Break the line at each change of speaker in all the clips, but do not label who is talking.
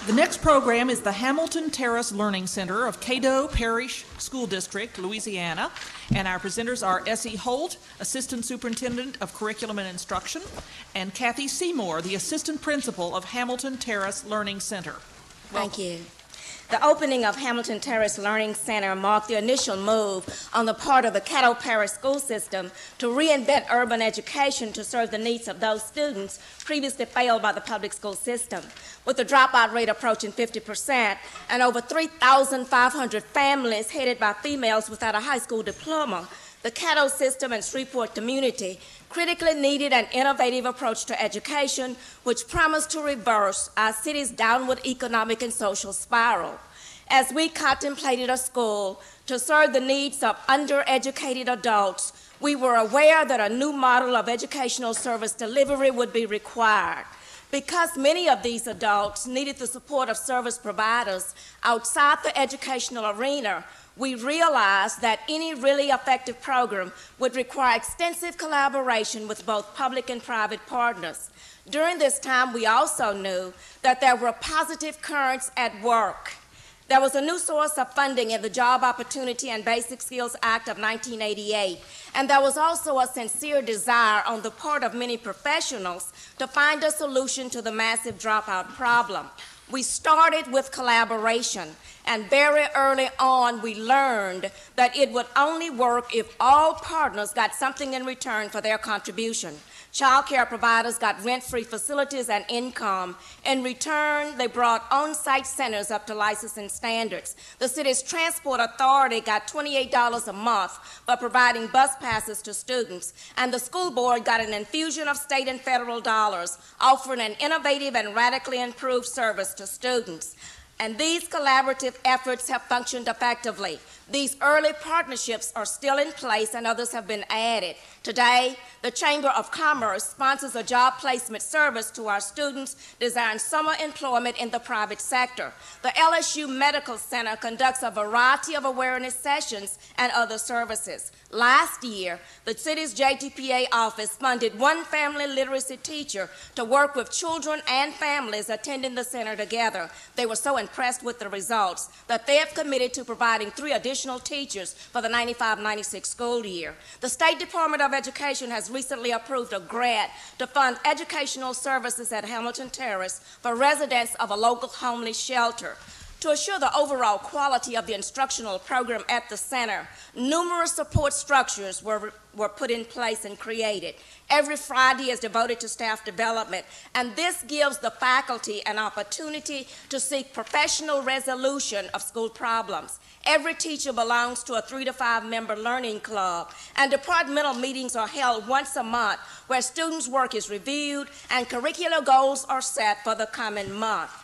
The next program is the Hamilton Terrace Learning Center of Caddo Parish School District, Louisiana, and our presenters are S.E. Holt, Assistant Superintendent of Curriculum and Instruction, and Kathy Seymour, the Assistant Principal of Hamilton Terrace Learning Center.
Thank you. The opening of Hamilton Terrace Learning Center marked the initial move on the part of the Caddo Parish school system to reinvent urban education to serve the needs of those students previously failed by the public school system. With the dropout rate approaching 50% and over 3,500 families headed by females without a high school diploma, the Caddo system and Shreveport community critically needed an innovative approach to education which promised to reverse our city's downward economic and social spiral. As we contemplated a school to serve the needs of undereducated adults, we were aware that a new model of educational service delivery would be required. Because many of these adults needed the support of service providers outside the educational arena, we realized that any really effective program would require extensive collaboration with both public and private partners. During this time, we also knew that there were positive currents at work. There was a new source of funding in the Job Opportunity and Basic Skills Act of 1988, and there was also a sincere desire on the part of many professionals to find a solution to the massive dropout problem. We started with collaboration, and very early on we learned that it would only work if all partners got something in return for their contribution. Child care providers got rent-free facilities and income. In return, they brought on-site centers up to licensing standards. The city's transport authority got $28 a month for providing bus passes to students, and the school board got an infusion of state and federal dollars, offering an innovative and radically improved service to students. And these collaborative efforts have functioned effectively. These early partnerships are still in place and others have been added. Today, the Chamber of Commerce sponsors a job placement service to our students desiring summer employment in the private sector. The LSU Medical Center conducts a variety of awareness sessions and other services. Last year, the city's JTPA office funded one family literacy teacher to work with children and families attending the center together. They were so impressed with the results that they have committed to providing 3 additional teachers for the 95-96 school year. The State Department of Education has recently approved a grant to fund educational services at Hamilton Terrace for residents of a local homeless shelter. To assure the overall quality of the instructional program at the center, numerous support structures were put in place and created. Every Friday is devoted to staff development, and this gives the faculty an opportunity to seek professional resolution of school problems. Every teacher belongs to a 3 to 5 member learning club, and departmental meetings are held once a month where students' work is reviewed and curricular goals are set for the coming month.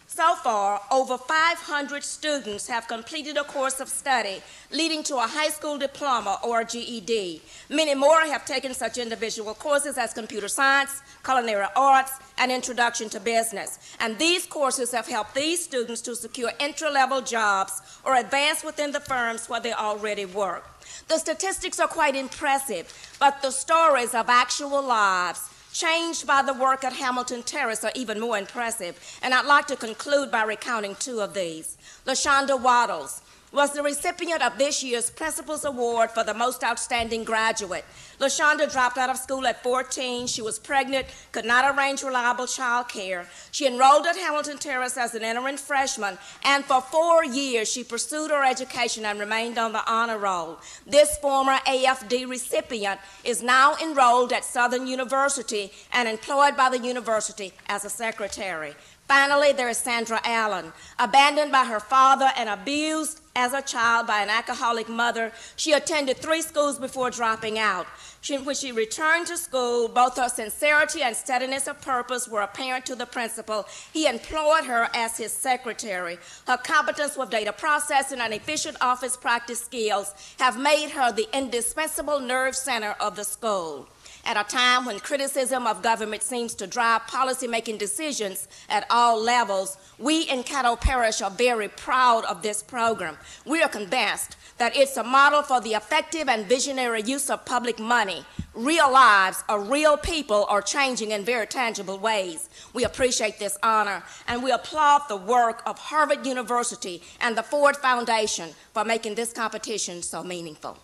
So far, over 500 students have completed a course of study leading to a high school diploma or a GED. Many more have taken such individual courses as computer science, culinary arts, and introduction to business. And these courses have helped these students to secure entry-level jobs or advance within the firms where they already work. The statistics are quite impressive, but the stories of actual lives changed by the work at Hamilton Terrace are even more impressive, and I'd like to conclude by recounting 2 of these. LaShonda Waddles was the recipient of this year's Principal's Award for the Most Outstanding Graduate. LaShonda dropped out of school at 14. She was pregnant, could not arrange reliable child care. She enrolled at Hamilton Terrace as an entering freshman, and for 4 years she pursued her education and remained on the honor roll. This former AFD recipient is now enrolled at Southern University and employed by the university as a secretary. Finally, there is Sandra Allen. Abandoned by her father and abused as a child by an alcoholic mother, she attended 3 schools before dropping out. When she returned to school, both her sincerity and steadiness of purpose were apparent to the principal. He employed her as his secretary. Her competence with data processing and efficient office practice skills have made her the indispensable nerve center of the school. At a time when criticism of government seems to drive policy-making decisions at all levels, we in Caddo Parish are very proud of this program. We are convinced that it's a model for the effective and visionary use of public money. Real lives of real people are changing in very tangible ways. We appreciate this honor, and we applaud the work of Harvard University and the Ford Foundation for making this competition so meaningful.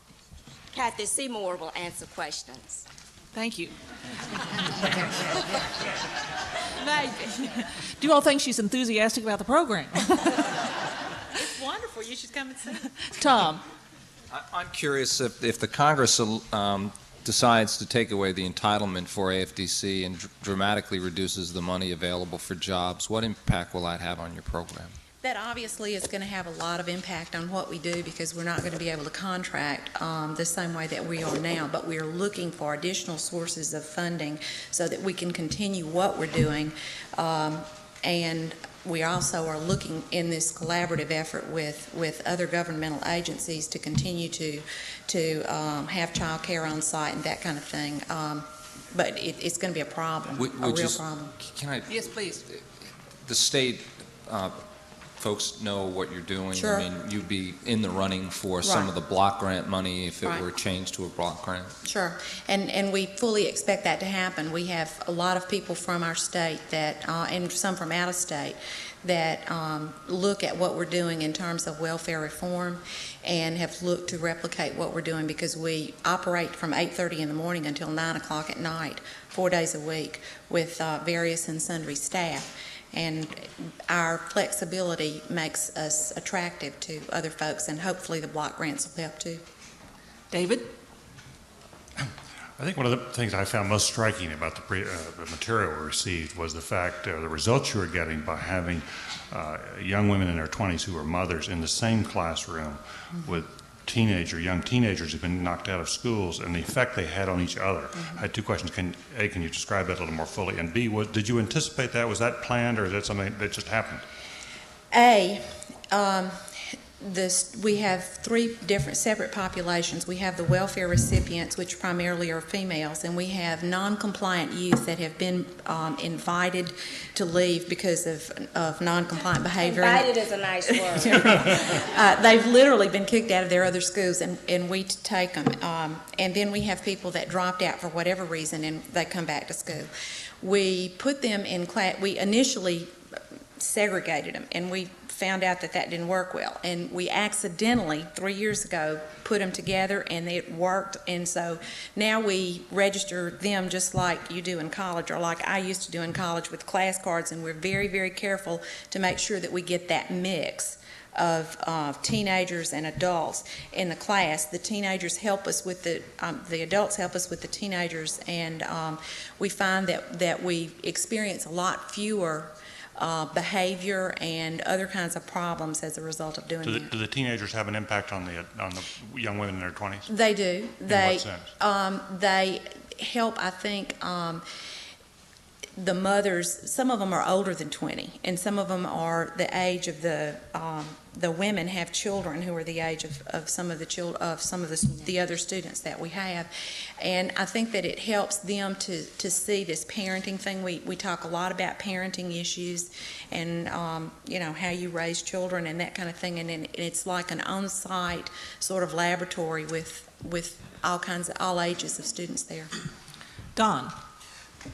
Kathy Seymour will answer questions.
Thank you. Do you all think she's enthusiastic about the program?
It's wonderful. You should come and see.
Tom.
I'm curious if the Congress decides to take away the entitlement for AFDC and dramatically reduces the money available for jobs, what impact will that have on your program?
That obviously is going to have a lot of impact on what we do, because we're not going to be able to contract the same way that we are now, but we are looking for additional sources of funding so that we can continue what we're doing. And we also are looking in this collaborative effort with other governmental agencies to continue to have child care on site and that kind of thing. But it's going to be a problem, a real problem.
Can I?
Yes, please.
The state folks know what you're doing.
Sure.
I mean, you'd be in the running for some of the block grant money if it were changed to a block grant.
Sure, and we fully expect that to happen. We have a lot of people from our state that, and some from out of state, that look at what we're doing in terms of welfare reform and have looked to replicate what we're doing, because we operate from 8:30 in the morning until 9 o'clock at night, 4 days a week, with various and sundry staff. And our flexibility makes us attractive to other folks, and hopefully the block grants will help too.
David?
I think one of the things I found most striking about the material we received was the fact, the results you were getting by having young women in their 20s who were mothers in the same classroom with young teenagers who've been knocked out of schools, and the effect they had on each other. I had two questions. Can you describe that a little more fully? And B, did you anticipate that? Was that planned, or is that something that just happened?
We have three different separate populations. We have the welfare recipients, which primarily are females, and we have non-compliant youth that have been invited to leave because of non-compliant behavior.
Invited is a nice word.
They've literally been kicked out of their other schools, and we take them. And then we have people that dropped out for whatever reason, and they come back to school. We put them in class. We initially segregated them, and we found out that didn't work well, and we accidentally 3 years ago put them together, and it worked. And so now we register them just like you do in college, or like I used to do in college, with class cards, and we're very, very careful to make sure that we get that mix of teenagers and adults in the class. The teenagers help us with the adults help us with the teenagers, and we find that we experience a lot fewer behavior and other kinds of problems as a result of doing that.
Do the teenagers have an impact on the young women in their 20s?
They do.
In what sense?
They help, I think, the mothers. Some of them are older than 20, and some of them are the age of the women have children who are the age of some of the other students that we have. And I think that it helps them to see this parenting thing. We talk a lot about parenting issues and how you raise children and that kind of thing, and it's like an on-site sort of laboratory with all ages of students there.
Don?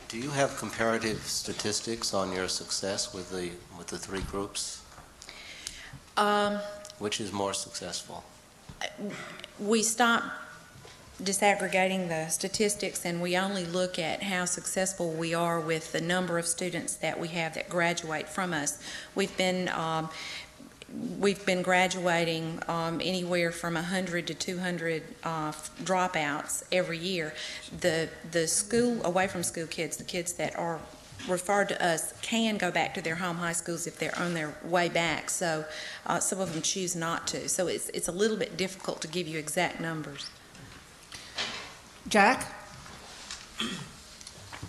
Do you have comparative statistics on your success with the three groups? Which is more successful?
We stopped disaggregating the statistics, and we only look at how successful we are with the number of students that we have that graduate from us. We've been graduating anywhere from 100 to 200 dropouts every year. The school, away from school kids, the kids that are referred to us, can go back to their home high schools if they're on their way back. So some of them choose not to. So it's a little bit difficult to give you exact numbers.
Jack?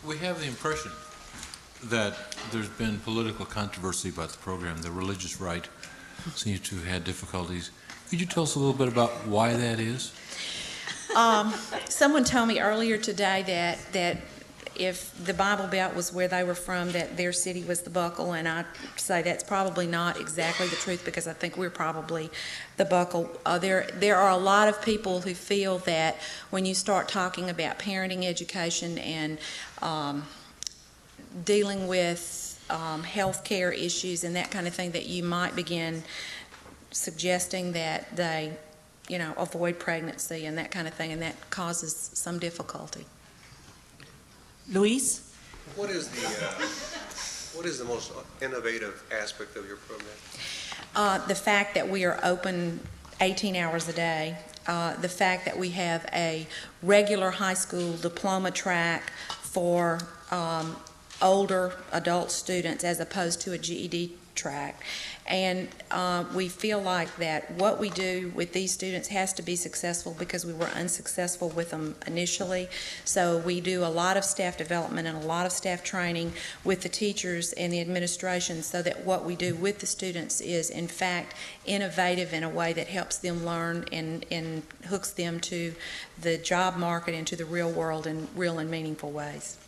We have the impression that there's been political controversy about the program. The religious right seems to have had difficulties. Could you tell us a little bit about why that is?
Someone told me earlier today that if the Bible Belt was where they were from, that their city was the buckle, and I say that's probably not exactly the truth, because I think we're probably the buckle. There are a lot of people who feel that when you start talking about parenting education and dealing with health care issues and that kind of thing, that you might begin suggesting that they, avoid pregnancy and that kind of thing, and that causes some difficulty.
Luis?
What is the most innovative aspect of your program?
The fact that we are open 18 hours a day, the fact that we have a regular high school diploma track for older adult students as opposed to a GED track. And we feel like that what we do with these students has to be successful, because we were unsuccessful with them initially. So we do a lot of staff development and a lot of staff training with the teachers and the administration, so that what we do with the students is in fact innovative in a way that helps them learn and hooks them to the job market and to the real world in real and meaningful ways.